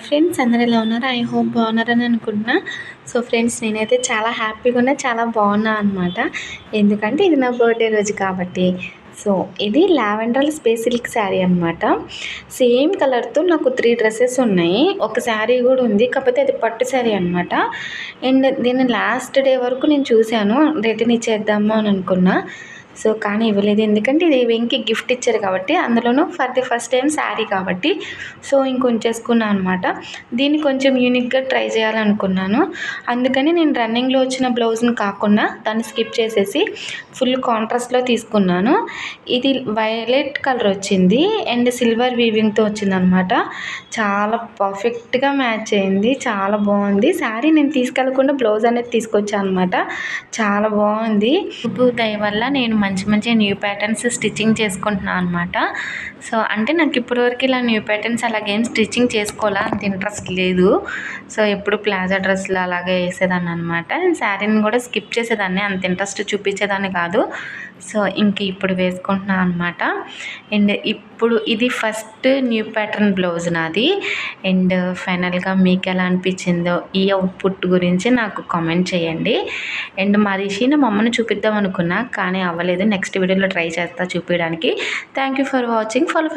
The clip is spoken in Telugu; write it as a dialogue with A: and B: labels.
A: ఫ్రెండ్స్ అందరూ ఎలా ఉన్నారు? ఐ హోప్ బాగున్నారని అనుకుంటున్నా. సో ఫ్రెండ్స్ నేనైతే చాలా హ్యాపీగా ఉన్నా, చాలా బాగున్నా అనమాట. ఎందుకంటే ఇది నా బర్త్డే రోజు కాబట్టి. సో ఇది లావెండర్ స్పేస్ సిల్క్ శారీ అనమాట. సేమ్ కలర్తో నాకు 3 డ్రెస్సెస్ ఉన్నాయి. ఒక శారీ కూడా ఉంది, కాకపోతే అది పట్టు శారీ అనమాట. అండ్ దీన్ని లాస్ట్ డే వరకు నేను చూశాను, రిటర్న్ ఇచ్చేద్దాము అని అనుకున్నా. సో కానీ ఇవ్వలేదు, ఎందుకంటే ఇది వెంకి గిఫ్ట్ ఇచ్చారు కాబట్టి, అందులోనూ for the first time sari కాబట్టి సో ఇంకొంచేసుకున్నాను అనమాట. దీన్ని కొంచెం యూనిక్గా ట్రై చేయాలనుకున్నాను. అందుకని నేను రన్నింగ్లో వచ్చిన బ్లౌజ్ని కాకుండా దాన్ని స్కిప్ చేసేసి ఫుల్ కాంట్రాస్ట్లో తీసుకున్నాను. ఇది వైలెట్ కలర్ వచ్చింది అండ్ సిల్వర్ వీవింగ్తో వచ్చిందనమాట. చాలా పర్ఫెక్ట్గా మ్యాచ్ అయింది, చాలా బాగుంది. శారీ నేను తీసుకెళ్ళకుండా బ్లౌజ్ అనేది తీసుకొచ్చాను అనమాట. చాలా బాగుంది. దయ వల్ల నేను మంచి మంచి న్యూ ప్యాటర్న్స్ స్టిచ్చింగ్ చేసుకుంటున్నాను అనమాట. సో అంటే నాకు ఇప్పటివరకు ఇలా న్యూ ప్యాటర్న్స్ అలాగేం స్టిచ్చింగ్ చేసుకోవాలా, అంత ఇంట్రెస్ట్ లేదు. సో ఎప్పుడు ప్లాజా డ్రెస్సులు అలాగే వేసేదాన్ని అనమాట. శారీని కూడా స్కిప్ చేసేదాన్ని, అంత ఇంట్రెస్ట్ చూపించేదాన్ని కాదు. సో ఇంక ఇప్పుడు వేసుకుంటున్నాను అనమాట. అండ్ ఇప్పుడు ఇది ఫస్ట్ న్యూ ప్యాటర్న్ బ్లౌజ్ నాది. అండ్ ఫైనల్గా మీకు ఎలా అనిపించిందో ఈ అవుట్పుట్ గురించి నాకు కామెంట్ చేయండి. అండ్ మా రిషిని మా అమ్మని చూపిద్దాం అనుకున్నా, కానీ అవ్వలేదు. నెక్స్ట్ వీడియోలో ట్రై చేస్తా చూపించడానికి. Thank you for watching. Follow